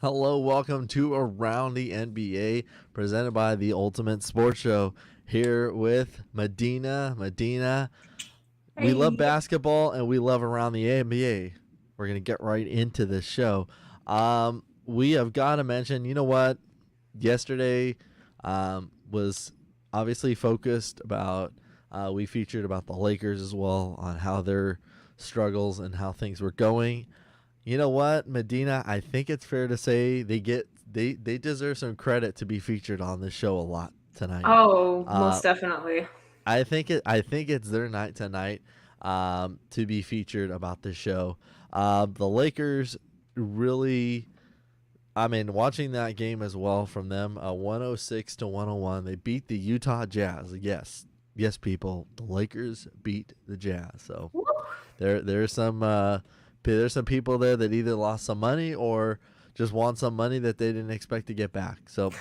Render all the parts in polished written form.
Hello, welcome to Around the NBA, presented by the Ultimate Sports Show. Here with Medina. Medina, we love Hey. basketball and we love Around the NBA. We're going to get right into this show. We have got to mention, you know what? Yesterday was obviously focused about, we featured about the Lakers as well on how their struggles and how things were going. You know what, Medina? I think it's fair to say they deserve some credit to be featured on this show a lot tonight. Oh, Uh, most definitely. I think it's their night tonight to be featured about this show. The Lakers really. I mean, watching that game as well from them, 106 to 101, they beat the Utah Jazz. Yes, yes, people, the Lakers beat the Jazz. So there's some people there that either lost some money or just want some money that they didn't expect to get back. So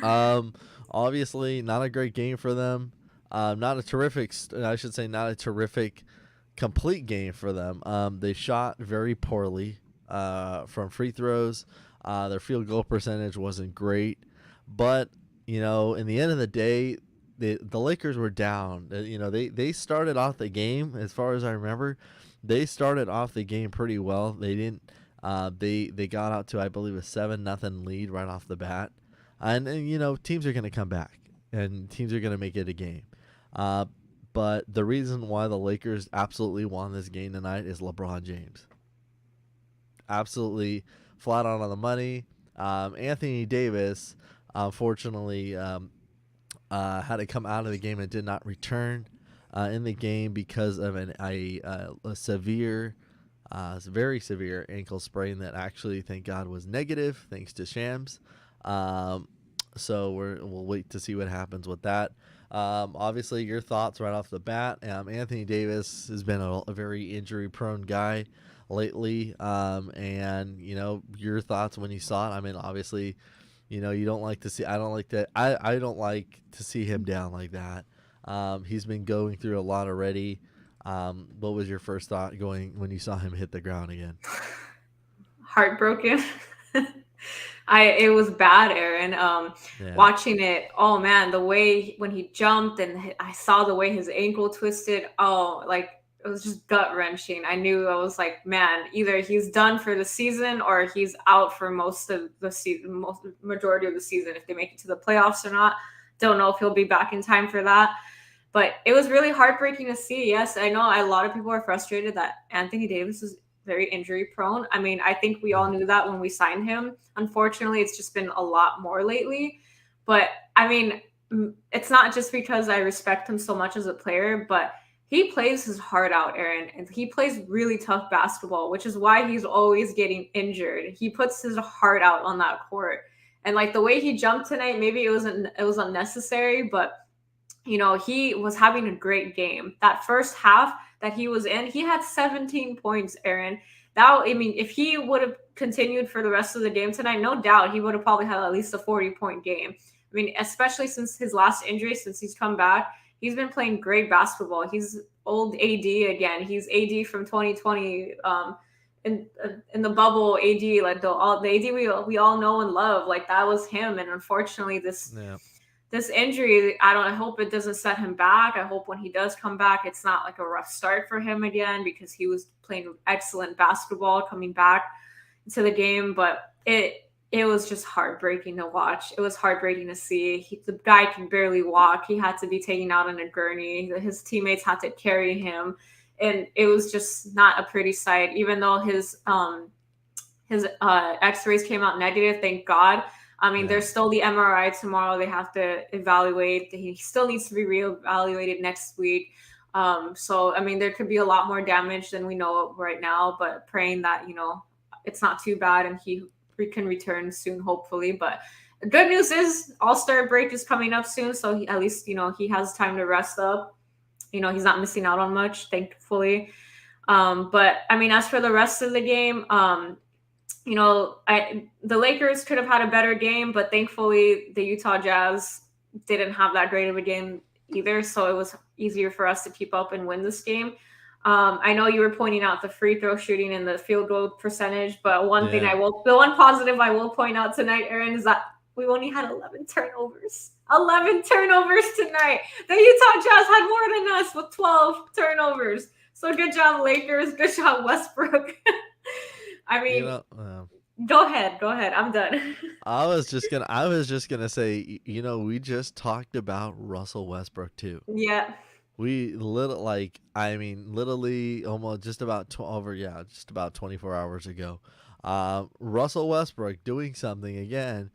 um, obviously not a great game for them. Not a terrific, I should say, not a terrific complete game for them. They shot very poorly from free throws. Their field goal percentage wasn't great, but in the end of the day, the Lakers were down. They started off the game, as far as I remember, they started off the game pretty well. They didn't. They got out to, I believe, a 7-0 lead right off the bat, and teams are going to come back and teams are going to make it a game. Uh, but the reason why the Lakers absolutely won this game tonight is LeBron James. Absolutely flat out on the money. Anthony Davis, unfortunately, had to come out of the game and did not return in the game because of a severe, very severe ankle sprain that actually, thank God, was negative thanks to Shams. Um, so we'll wait to see what happens with that. Obviously, your thoughts right off the bat. Anthony Davis has been a very injury-prone guy lately, and your thoughts when you saw it. I mean, obviously, you don't like to see. I don't like that. I don't like to see him down like that. He's been going through a lot already. What was your first thought going when you saw him hit the ground again? Heartbroken. It was bad, Aaron. Yeah, Watching it, oh man, the way when he jumped and I saw the way his ankle twisted. Oh, like it was just gut wrenching. I knew I was like, man, either he's done for the season or he's out for most of the season, most majority of the season. If they make it to the playoffs or not, don't know if he'll be back in time for that. But it was really heartbreaking to see. Yes, I know a lot of people are frustrated that Anthony Davis is very injury prone. I mean, I think we all yeah, knew that when we signed him. Unfortunately, it's just been a lot more lately. But I mean, it's not just because I respect him so much as a player, but he plays his heart out, Aaron, and he plays really tough basketball, which is why he's always getting injured. He puts his heart out on that court. And like the way he jumped tonight, maybe it was unnecessary, but he was having a great game. That first half that he was in, he had 17 points, Aaron. I mean, if he would have continued for the rest of the game tonight, no doubt he would have probably had at least a 40-point game. I mean, especially since his last injury, since he's come back, he's been playing great basketball. He's old AD again. He's AD from 2020. In the bubble AD, like the AD we all know and love, like that was him. And unfortunately, yeah. this injury, I hope it doesn't set him back. I hope when he does come back, it's not like a rough start for him again because he was playing excellent basketball coming back to the game. But it was just heartbreaking to watch. It was heartbreaking to see. The guy can barely walk. He had to be taken out on a gurney. His teammates had to carry him, and it was just not a pretty sight. Even though his X-rays came out negative, thank God. I mean, Yeah. there's still the MRI tomorrow. They have to evaluate. He still needs to be reevaluated next week. So I mean, there could be a lot more damage than we know right now. But praying that it's not too bad and he can return soon, hopefully. But the good news is All Star break is coming up soon, so at least he has time to rest up. He's not missing out on much, thankfully. But I mean, as for the rest of the game, the Lakers could have had a better game, but thankfully the Utah Jazz didn't have that great of a game either, so it was easier for us to keep up and win this game. I know you were pointing out the free throw shooting and the field goal percentage, but Yeah. the one positive I will point out tonight, Aaron, is that we only had 11 turnovers. 11 turnovers tonight. The Utah Jazz had more than us with 12 turnovers. So good job, Lakers. Good job, Westbrook. I You mean, know, go ahead. Go ahead. I'm done. I was just gonna say, we just talked about Russell Westbrook too. Yeah. We little like I mean literally almost just about 24 hours ago. Russell Westbrook doing something again,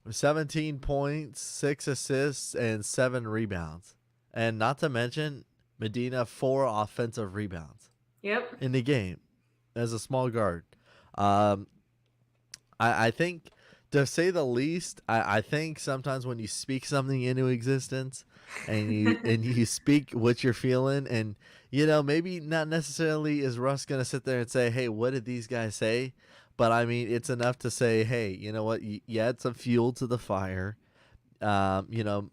17 points, 6 assists, and 7 rebounds, and not to mention Medina 4 offensive rebounds Yep. in the game as a small guard. Um, I think, to say the least, I think sometimes when you speak something into existence and you speak what you're feeling, and maybe not necessarily is Russ gonna sit there and say, hey, what did these guys say? But I mean, it's enough to say, hey, you know what, you add some fuel to the fire. um, you know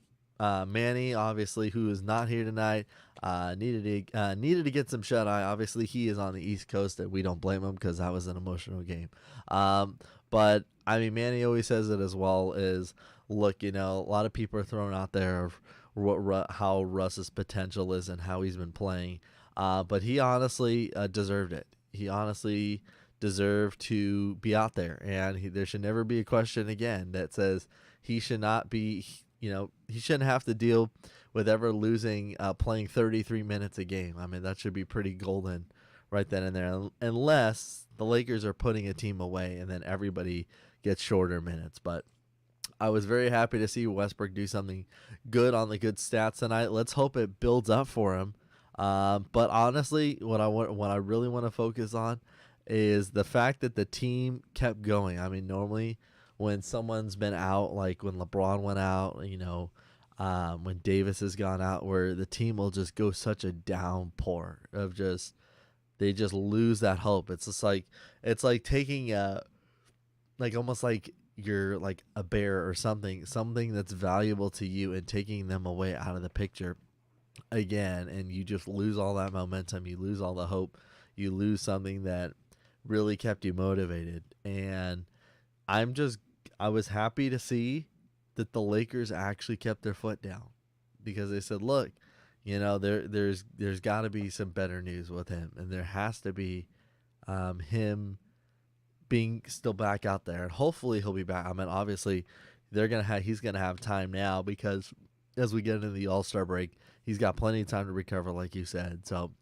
Manny, obviously, who is not here tonight, needed to get some shut eye. Obviously, he is on the East Coast, and we don't blame him because that was an emotional game. Um, but I mean, Manny always says it as well. Is look, a lot of people are throwing out there of how Russ's potential is and how he's been playing. But he honestly deserved it. He honestly deserved to be out there, and there should never be a question again that says he should not be. He shouldn't have to deal with ever losing, playing 33 minutes a game. I mean, that should be pretty golden right then and there, unless the Lakers are putting a team away and then everybody gets shorter minutes. But I was very happy to see Westbrook do something good on the good stats tonight. Let's hope it builds up for him. But honestly, what I really want to focus on is the fact that the team kept going. I mean, normally when someone's been out, like when LeBron went out, when Davis has gone out, where the team will just go such a downpour of just they just lose that hope. It's like taking like almost like you're like a bear or something that's valuable to you, and taking them away out of the picture again, and you just lose all that momentum, you lose all the hope, you lose something that really kept you motivated. And I'm just I was happy to see that the Lakers actually kept their foot down, because they said, look, there's got to be some better news with him, and there has to be him being still back out there, and hopefully he'll be back. I mean, obviously he's gonna have time now, because as we get into the All-Star break, he's got plenty of time to recover, like you said. So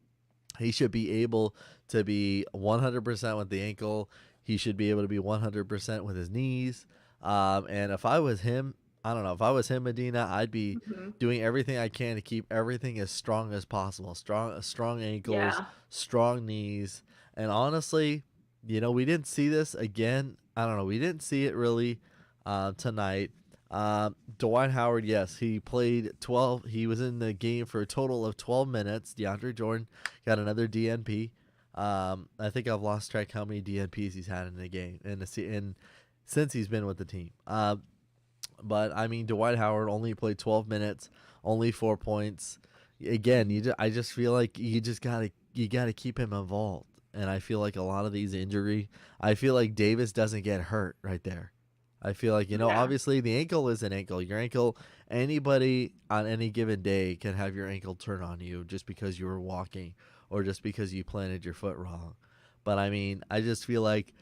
he should be able to be 100% with the ankle. He should be able to be 100% with his knees. And if I was him, I don't know. If I was him, Medina, I'd be Mhm. doing everything I can to keep everything as strong as possible. Strong ankles, Yeah. strong knees. And honestly, we didn't see this again. I don't know. We didn't see it really tonight. Dwight Howard, yes, he played 12. He was in the game for a total of 12 minutes. DeAndre Jordan got another DNP. I think I've lost track how many DNPs he's had in the game since he's been with the team. But I mean, Dwight Howard only played 12 minutes, only 4 points. Again, I just feel like you gotta keep him involved. And I feel like a lot of these I feel like Davis doesn't get hurt right there. I feel like, Yeah. obviously the ankle is an ankle. Your ankle, anybody on any given day can have your ankle turn on you just because you were walking or just because you planted your foot wrong. But I mean, I just feel like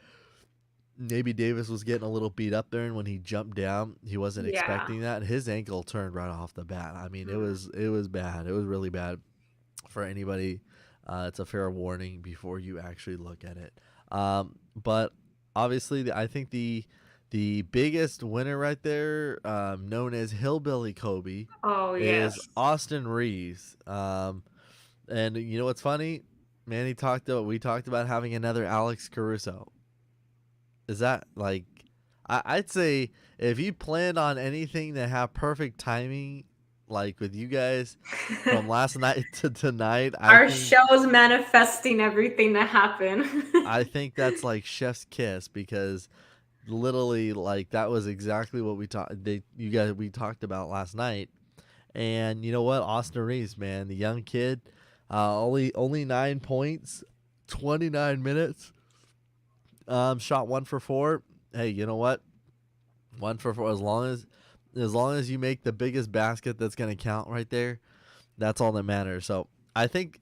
maybe Davis was getting a little beat up there, and when he jumped down, he wasn't Yeah. expecting that. His ankle turned right off the bat. I mean, it was bad. It was really bad for anybody. It's a fair warning before you actually look at it. But obviously, I think the biggest winner right there, known as Hillbilly Kobe, Oh, is yes. Austin Reeves. And you know what's funny? We talked about having another Alex Caruso. Is that like? I'd say if you planned on anything to have perfect timing, like with you guys from last night to tonight, I Our think show is manifesting everything that happened. I think that's like chef's kiss, because literally, like, that was exactly what we talked about last night. And you know what, Austin Reeves, man, the young kid, Only 9 points, 29 minutes. Shot 1 for 4. Hey, you know what? 1 for 4. As long as you make the biggest basket that's gonna count right there, that's all that matters. So I think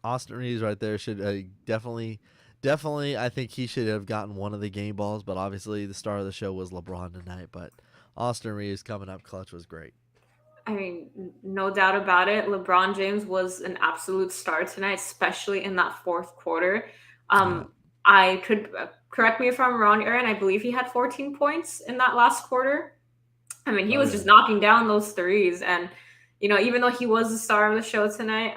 Austin Reeves right there should definitely. I think he should have gotten one of the game balls, but obviously the star of the show was LeBron tonight. But Austin Reeves coming up clutch was great. I mean, no doubt about it. LeBron James was an absolute star tonight, especially in that fourth quarter. Yeah. I could correct me if I'm wrong, Aaron. I believe he had 14 points in that last quarter. I mean, he Oh was yeah. just knocking down those threes, and even though he was the star of the show tonight,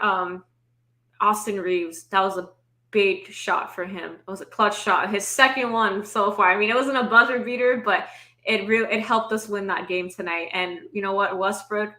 Austin Reeves, that was a big shot for him. It was a clutch shot, his second one so far. I mean, it wasn't a buzzer beater, but it helped us win that game tonight. And you know what, Westbrook,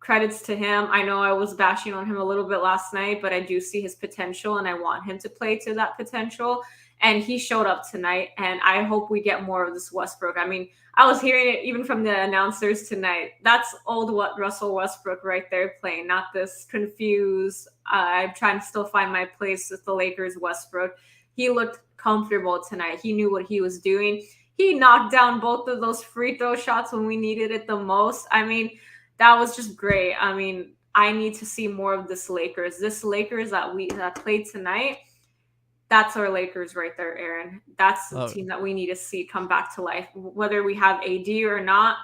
credits to him. I know I was bashing on him a little bit last night, but I do see his potential, and I want him to play to that potential. And he showed up tonight, and I hope we get more of this Westbrook. I mean, I was hearing it even from the announcers tonight. That's old what Russell Westbrook right there playing, not this confused. I'm trying to still find my place with the Lakers Westbrook. He looked comfortable tonight. He knew what he was doing. He knocked down both of those free throw shots when we needed it the most. I mean, that was just great. I mean, I need to see more of this Lakers. This Lakers that played tonight, that's our Lakers right there, Aaron. That's the Oh team that we need to see come back to life. Whether we have AD or not,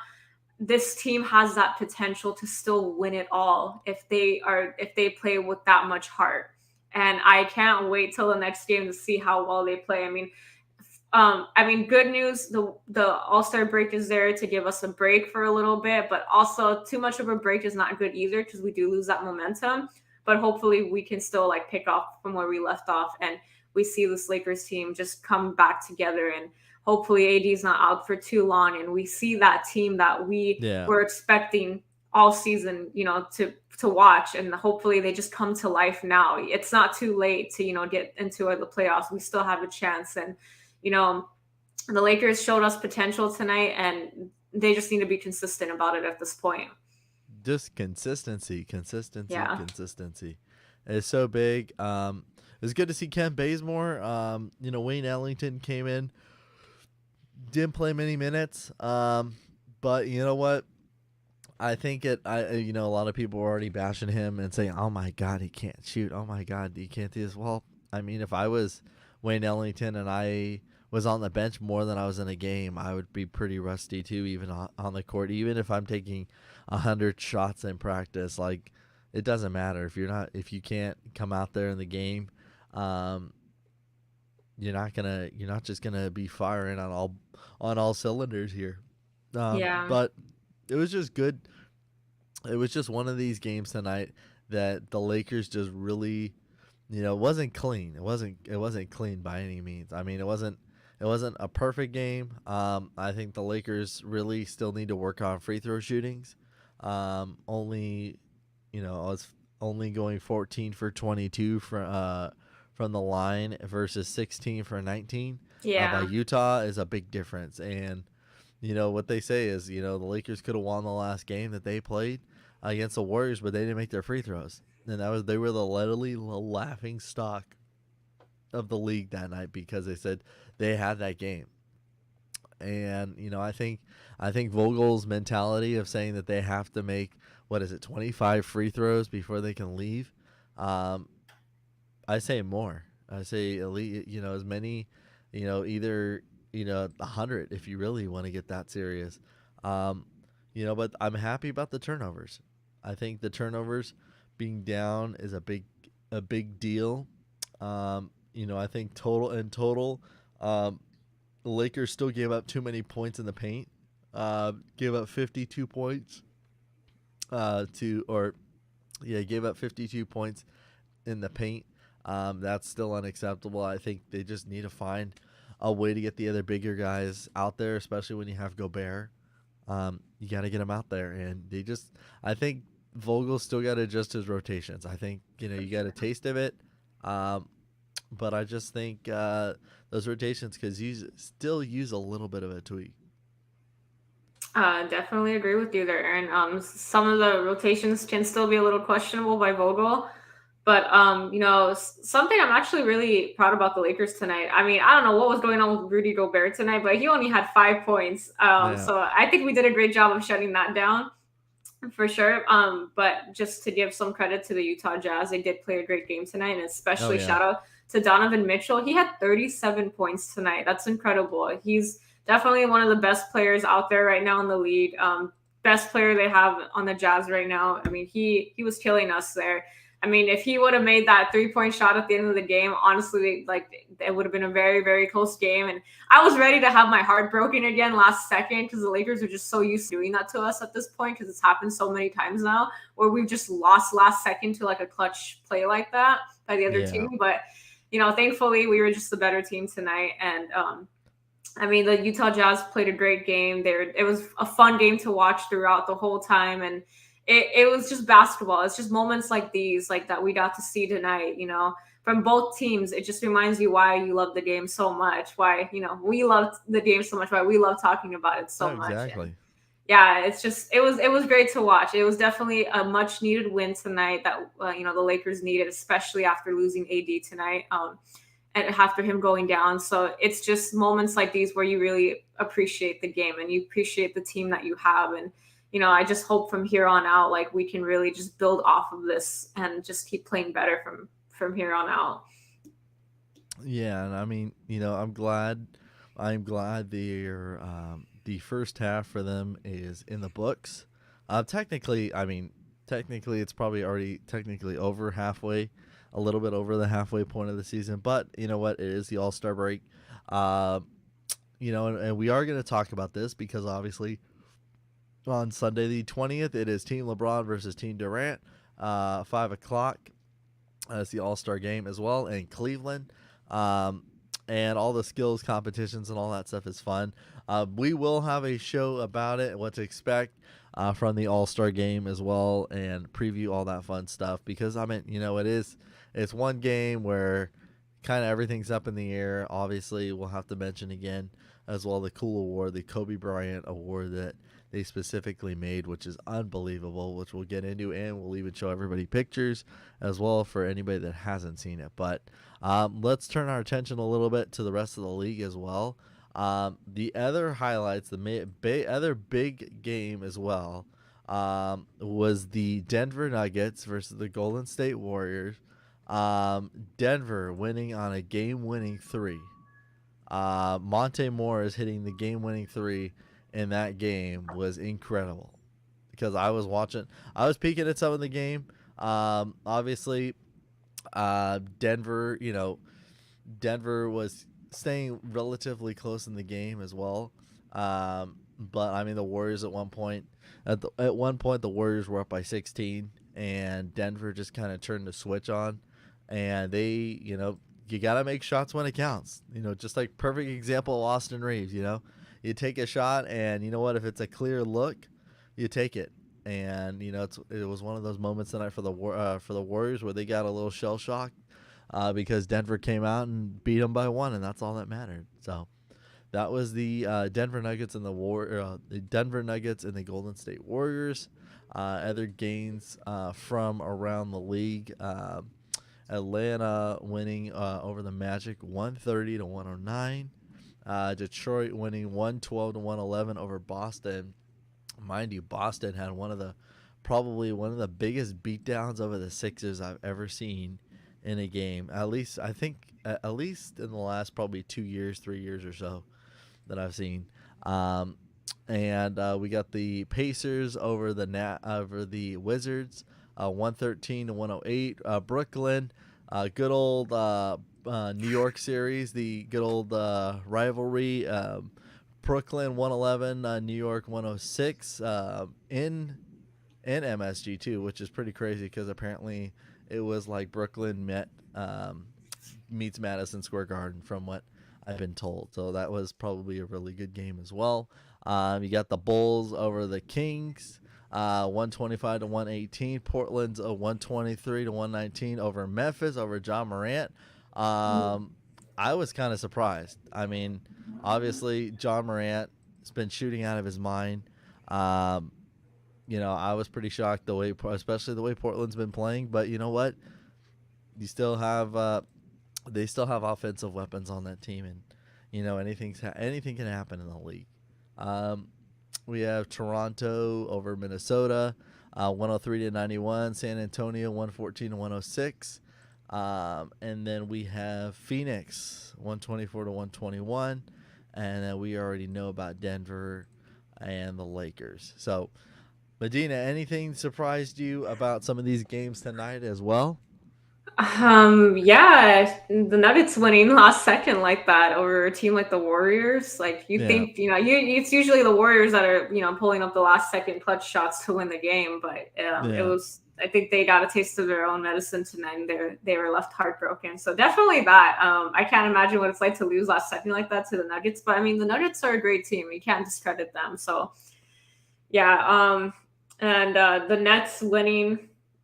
this team has that potential to still win it all if they play with that much heart. And I can't wait till the next game to see how well they play. Good news. The All Star break is there to give us a break for a little bit, but also too much of a break is not good either because we do lose that momentum. But hopefully, we can still like pick off from where we left off, and we see this Lakers team just come back together. And hopefully, AD is not out for too long, and we see that team that we yeah. were expecting all season, to watch, and hopefully they just come to life now. It's not too late to get into the playoffs. We still have a chance, and you know, the Lakers showed us potential tonight, and they just need to be consistent about it at this point. Just consistency, consistency, Yeah. consistency. It's so big. It was good to see Kent Bazemore. Wayne Ellington came in, didn't play many minutes. But you know what? I think a lot of people were already bashing him and saying, "Oh my God, he can't shoot. Oh my God, he can't do this." Well, I mean, if I was Wayne Ellington and I was on the bench more than I was in a game, I would be pretty rusty too, even on the court. Even if I'm taking 100 shots in practice, like it doesn't matter if you can't come out there in the game. Um, you're not just gonna be firing on all cylinders here. Yeah. But it was just good. It was just one of these games tonight that the Lakers just really, wasn't clean. It wasn't clean by any means. I mean, it wasn't a perfect game. I think the Lakers really still need to work on free throw shootings. Only, I was only going 14 for 22 from the line versus 16 for 19 by Yeah. Utah is a big difference. And what they say is, the Lakers could have won the last game that they played against the Warriors, but they didn't make their free throws, and they were the literally laughing stock of the league that night because they said they had that game. And I think Vogel's mentality of saying that they have to make, what is it, 25 free throws before they can leave. Um, I say more. I say at least, as many, either 100 if you really want to get that serious. Um, but I'm happy about the turnovers. I think the turnovers being down is a big deal. I think total, the Lakers still gave up too many points in the paint. Gave up 52 points. Gave up 52 points in the paint. That's still unacceptable. I think they just need to find a way to get the other bigger guys out there, especially when you have Gobert. You got to get them out there, and I think Vogel still got to adjust his rotations. I think you got a taste of it, but I just think those rotations still use a little bit of a tweak. Definitely agree with you there, Aaron. Some of the rotations can still be a little questionable by Vogel, But something I'm actually really proud about the Lakers tonight. I mean, I don't know what was going on with Rudy Gobert tonight, but he only had 5 points. Yeah. So I think we did a great job of shutting that down for sure. But just to give some credit to the Utah Jazz, they did play a great game tonight, and Oh especially yeah. shout out to Donovan Mitchell. He had 37 points tonight. That's incredible. He's definitely one of the best players out there right now in the league. Best player they have on the Jazz right now. I mean, he was killing us there. I mean, if he would have made that 3 point shot at the end of the game, honestly, like it would have been a very, very close game. And I was ready to have my heart broken again last second because the Lakers are just so used to doing that to us at this point because it's happened so many times now where we've just lost last second to like a clutch play like that by the other Yeah. team. But thankfully we were just the better team tonight. And I mean, the Utah Jazz played a great game. It was a fun game to watch throughout the whole time, and it was just basketball. It's just moments like these, like that we got to see tonight. From both teams, it just reminds you why you love the game so much. Why we love the game so much. Why we love talking about it Oh, so much. And exactly. yeah, it was great to watch. It was definitely a much needed win tonight that the Lakers needed, especially after losing AD tonight. And after him going down. So it's just moments like these where you really appreciate the game and you appreciate the team that you have. And, I just hope from here on out, like we can really just build off of this and just keep playing better from here on out. Yeah, and I mean, I'm glad the first half for them is in the books. Technically, it's probably already technically over halfway, a little bit over the halfway point of the season. But you know what? It is the All Star break. Uh, and we are going to talk about this because obviously on Sunday the 20th, it is Team LeBron versus Team Durant, 5 o'clock. It's the All Star game as well in Cleveland. Um, and all the skills competitions and all that stuff is fun. We will have a show about it, what to expect from the All Star game as well, and preview all that fun stuff. Because it's one game where kind of everything's up in the air. Obviously, we'll have to mention again as well the cool award, the Kobe Bryant award that they specifically made, which is unbelievable, which we'll get into, and we'll even show everybody pictures as well for anybody that hasn't seen it. But let's turn our attention a little bit to the rest of the league as well. The other highlights, other big game as well, was the Denver Nuggets versus the Golden State Warriors. Denver winning on a game-winning three. Monte Morris hitting the game-winning three in that game was incredible because I was peeking at some of the game. Obviously, Denver, Denver was staying relatively close in the game as well. But I mean, the Warriors at one point, the Warriors were up by 16, and Denver just kind of turned the switch on, and they, you gotta make shots when it counts. Just like perfect example of Austin Reeves. You take a shot, and you know what? If it's a clear look, you take it. And it was one of those moments tonight for the Warriors where they got a little shell shock because Denver came out and beat them by one, and that's all that mattered. So that was the Denver Nuggets and the Denver Nuggets and the Golden State Warriors. Other gains from around the league. Atlanta winning over the Magic 130-109. Detroit winning 112-111 over Boston. Mind you, Boston had probably one of the biggest beatdowns over the Sixers I've ever seen in a game. At least in the last probably 2 years, 3 years or so that I've seen. And we got the Pacers over the Wizards, 113-108. Brooklyn, good old New York series, the good old rivalry. Brooklyn 111, New York 106 in MSG too, which is pretty crazy because apparently it was like Brooklyn meets Madison Square Garden from what I've been told. So that was probably a really good game as well. You got the Bulls over the Kings, 125-118. Portland's 123-119 over Memphis over John Morant. I was kind of surprised. I mean, obviously John Morant has been shooting out of his mind. I was pretty shocked especially the way Portland's been playing. But you know what? you still have they still have offensive weapons on that team, and anything can happen in the league. Um, we have Toronto over Minnesota, 103-91. San Antonio 114-106. And then we have Phoenix 124-121, and then we already know about Denver and the Lakers. So, Medina, anything surprised you about some of these games tonight as well? Yeah, the Nuggets winning last second like that over a team like the Warriors. Like you Yeah, think, it's usually the Warriors that are, pulling up the last second clutch shots to win the game. But it yeah. was, I think they got a taste of their own medicine tonight, and they were left heartbroken. So definitely that. I can't imagine what it's like to lose last second like that to the Nuggets. But I mean, the Nuggets are a great team. You can't discredit them. So yeah. And the Nets winning.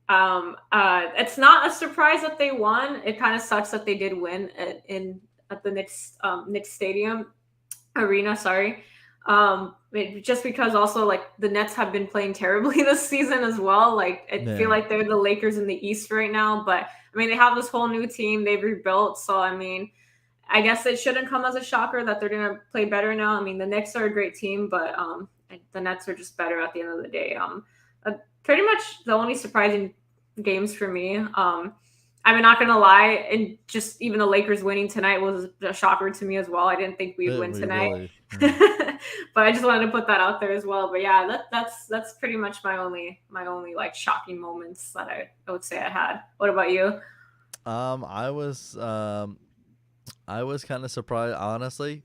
It's not a surprise that they won. It kind of sucks that they did win at the Knicks Stadium arena. Sorry, just because also like the Nets have been playing terribly this season as well. Like I feel Yeah. like they're the Lakers in the East right now, but I mean they have this whole new team they've rebuilt. So I mean, I guess it shouldn't come as a shocker that they're gonna play better now. I mean the Knicks are a great team, but the Nets are just better at the end of the day. Uh, Pretty much the only surprising games for me. I'm not gonna lie, and just even the Lakers winning tonight was a shocker to me as well. I didn't think we'd win We tonight, really. Yeah. but I just wanted to put that out there as well. But yeah, that's pretty much my only like shocking moments that I would say I had. What about you? Um, I was um, I was kind of surprised, honestly.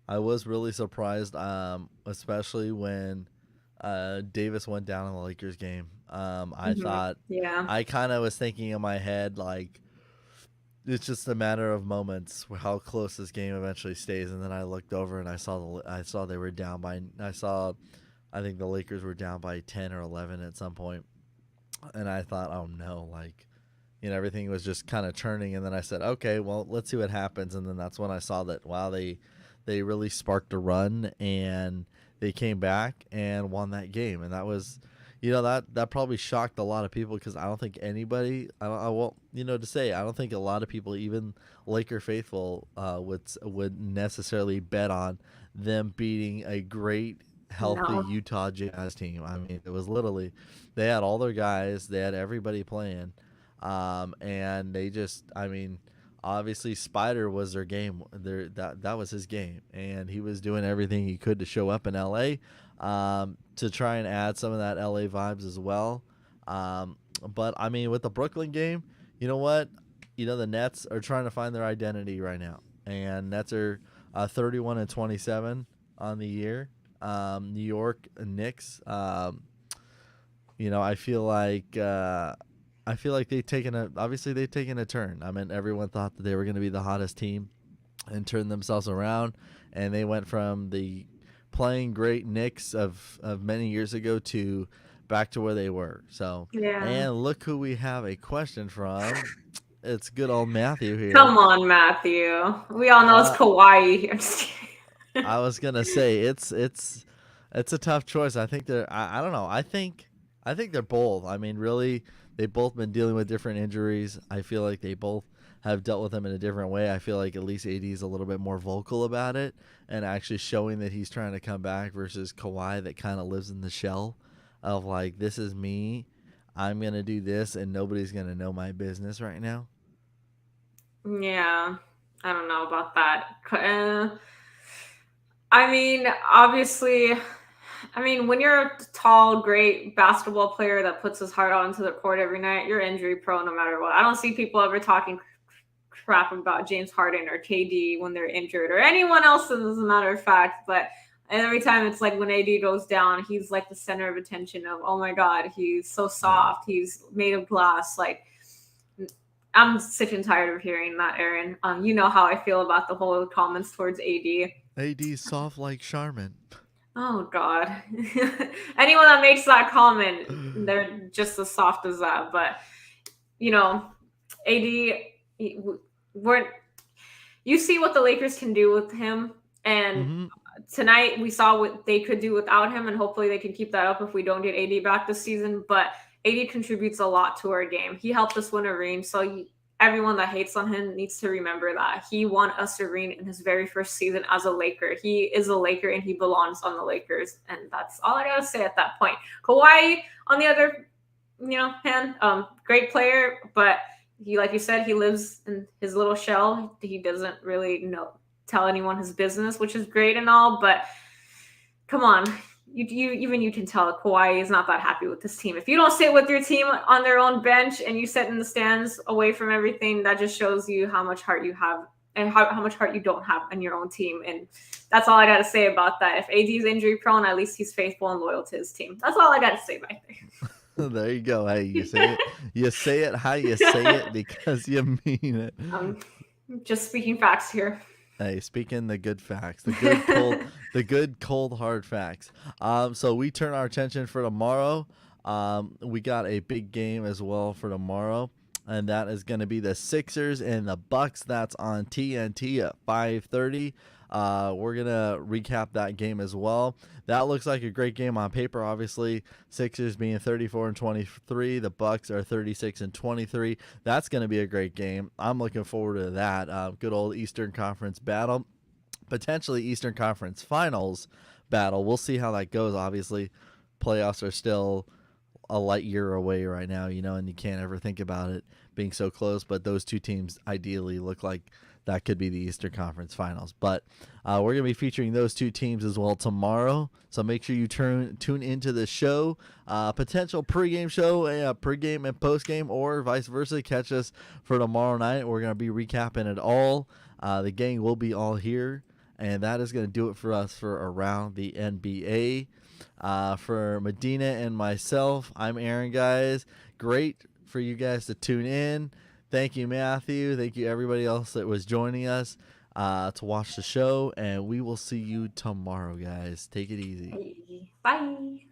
I was really surprised, especially when Davis went down in the Lakers game. I thought Yeah. I kind of was thinking in my head like it's just a matter of moments how close this game eventually stays. And then I looked over and I saw they were down by I think the Lakers were down by 10 or 11 at some point, and I thought, oh no, like everything was just kind of turning. And then I said, okay, well, let's see what happens. And then that's when I saw that, wow, they really sparked a run, and they came back and won that game. And that was, that probably shocked a lot of people, because I don't think anybody, I won't, to say, I don't think a lot of people, even Laker faithful, would necessarily bet on them beating a great, healthy No. Utah Jazz team. I mean, it was literally, they had all their guys, they had everybody playing, and they just, I mean, obviously Spider was their game. That was his game, and he was doing everything he could to show up in LA, to try and add some of that LA vibes as well. But I mean, with the Brooklyn game, you know what? The Nets are trying to find their identity right now, and Nets are 31-27 on the year. New York Knicks. I feel like. They've taken a turn. I mean, everyone thought that they were going to be the hottest team and turn themselves around, and they went from the playing great Knicks of many years ago to back to where they were. So, Yeah. and look who we have a question from. It's good old Matthew here. Come on, Matthew. We all know it's Uh, Kawhi. I'm just kidding. I was gonna say it's a tough choice. I think I don't know. I think they're both. I mean, really, they've both been dealing with different injuries. I feel like they both have dealt with them in a different way. I feel like at least AD is a little bit more vocal about it and actually showing that he's trying to come back, versus Kawhi that kind of lives in the shell of like, this is me. I'm gonna do this, and nobody's gonna know my business right now. Yeah, I don't know about that. I mean, obviously, I mean, when you're a tall, great basketball player that puts his heart out into the court every night, you're injury prone no matter what. I don't see people ever talking crap about James Harden or KD when they're injured, or anyone else, as a matter of fact. But every time it's like when AD goes down, he's like the center of attention of, oh my God, he's so Yeah. soft. He's made of glass. Like, I'm sick and tired of hearing that, Aaron. You know how I feel about the whole comments towards AD. AD's soft like Charmin. Oh God. Anyone that makes that comment, they're just as soft as that. But you know, AD, we're you see what the Lakers can do with him, and Mm-hmm. tonight we saw what they could do without him, and hopefully they can keep that up if we don't get AD back this season. But AD contributes a lot to our game. He helped us win a ring, so everyone that hates on him needs to remember that he won us a ring in his very first season as a Laker. He is a Laker and he belongs on the Lakers, and that's all I gotta say at that point. Kawhi, on the other, hand, great player, but he, like you said, he lives in his little shell. He doesn't really tell anyone his business, which is great and all, but come on. You can tell Kawhi is not that happy with this team. If you don't sit with your team on their own bench and you sit in the stands away from everything, that just shows you how much heart you have and how much heart you don't have in your own team. And that's all I got to say about that. If AD is injury prone, at least he's faithful and loyal to his team. That's all I got to say right there. There you go. Hey, you say it. You say it how you say it because you mean it. I'm just speaking facts here. Hey, speaking the good facts, the good cold hard facts. So we turn our attention for tomorrow. We got a big game as well for tomorrow, and that is going to be the Sixers and the Bucks. That's on TNT at 5:30. We're gonna recap that game as well. That looks like a great game on paper. Obviously, Sixers being 34-23, the Bucks are 36-23. That's gonna be a great game. I'm looking forward to that. Good old Eastern Conference battle, potentially Eastern Conference Finals battle. We'll see how that goes. Obviously, playoffs are still a light year away right now, and you can't ever think about it being so close. But those two teams ideally look like that could be the Eastern Conference Finals. But we're going to be featuring those two teams as well tomorrow. So make sure you tune into the show. Potential pregame show, pregame and postgame, or vice versa. Catch us for tomorrow night. We're going to be recapping it all. The gang will be all here. And that is going to do it for us for Around the NBA. For Medina and myself, I'm Aaron, guys. Great for you guys to tune in. Thank you, Matthew. Thank you, everybody else that was joining us to watch the show. And we will see you tomorrow, guys. Take it easy. Bye.